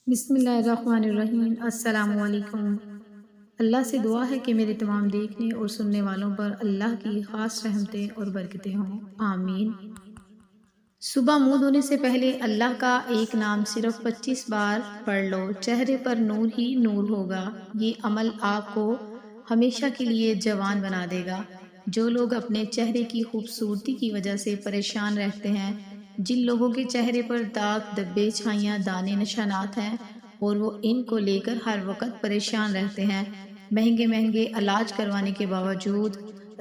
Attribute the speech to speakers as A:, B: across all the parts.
A: بسم اللہ الرحمن الرحیم۔ السلام علیکم۔ اللہ سے دعا ہے کہ میرے تمام دیکھنے اور سننے والوں پر اللہ کی خاص رحمتیں اور برکتیں ہوں، آمین۔ صبح منہ دھونے سے پہلے اللہ کا ایک نام صرف 25 بار پڑھ لو، چہرے پر نور ہی نور ہوگا۔ یہ عمل آپ کو ہمیشہ کے لیے جوان بنا دے گا۔ جو لوگ اپنے چہرے کی خوبصورتی کی وجہ سے پریشان رہتے ہیں، جن لوگوں کے چہرے پر داغ، دبے، چھائیاں، دانے، نشانات ہیں اور وہ ان کو لے کر ہر وقت پریشان رہتے ہیں، مہنگے مہنگے علاج کروانے کے باوجود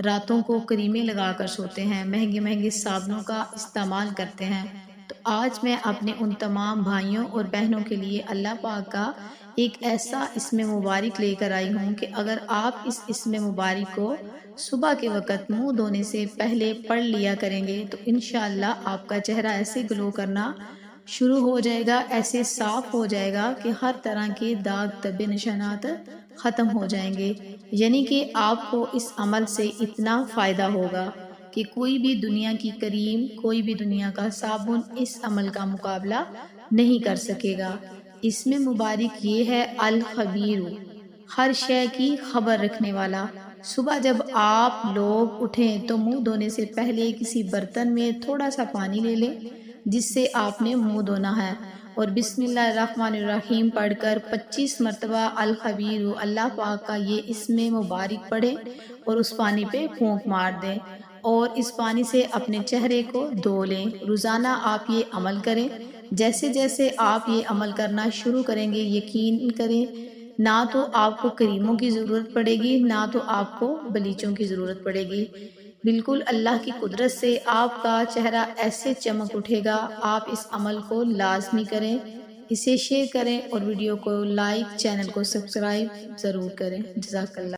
A: راتوں کو کریمیں لگا کر سوتے ہیں، مہنگے مہنگے صابنوں کا استعمال کرتے ہیں، تو آج میں اپنے ان تمام بھائیوں اور بہنوں کے لیے اللہ پاک کا ایک ایسا اسم مبارک لے کر آئی ہوں کہ اگر آپ اس اسم مبارک کو صبح کے وقت منہ دھونے سے پہلے پڑھ لیا کریں گے تو انشاءاللہ آپ کا چہرہ ایسے گلو کرنا شروع ہو جائے گا، ایسے صاف ہو جائے گا کہ ہر طرح کے داغ، دبے، نشانات ختم ہو جائیں گے۔ یعنی کہ آپ کو اس عمل سے اتنا فائدہ ہوگا کہ کوئی بھی دنیا کی کریم، کوئی بھی دنیا کا صابن اس عمل کا مقابلہ نہیں کر سکے گا۔ اس میں مبارک یہ ہے الخبیر، ہر شے کی خبر رکھنے والا۔ صبح جب آپ لوگ اٹھیں تو منہ دھونے سے پہلے کسی برتن میں تھوڑا سا پانی لے لیں جس سے آپ نے منہ دھونا ہے، اور بسم اللہ الرحمن الرحیم پڑھ کر 25 مرتبہ الخبیر اللہ پاک کا یہ اسم مبارک پڑھیں اور اس پانی پہ پھونک مار دیں اور اس پانی سے اپنے چہرے کو دھو لیں۔ روزانہ آپ یہ عمل کریں۔ جیسے جیسے آپ یہ عمل کرنا شروع کریں گے، یقین کریں نہ تو آپ کو کریموں کی ضرورت پڑے گی، نہ تو آپ کو بلیچوں کی ضرورت پڑے گی۔ بالکل اللہ کی قدرت سے آپ کا چہرہ ایسے چمک اٹھے گا۔ آپ اس عمل کو لازمی کریں، اسے شیئر کریں اور ویڈیو کو لائک، چینل کو سبسکرائب ضرور کریں۔ جزاک اللہ۔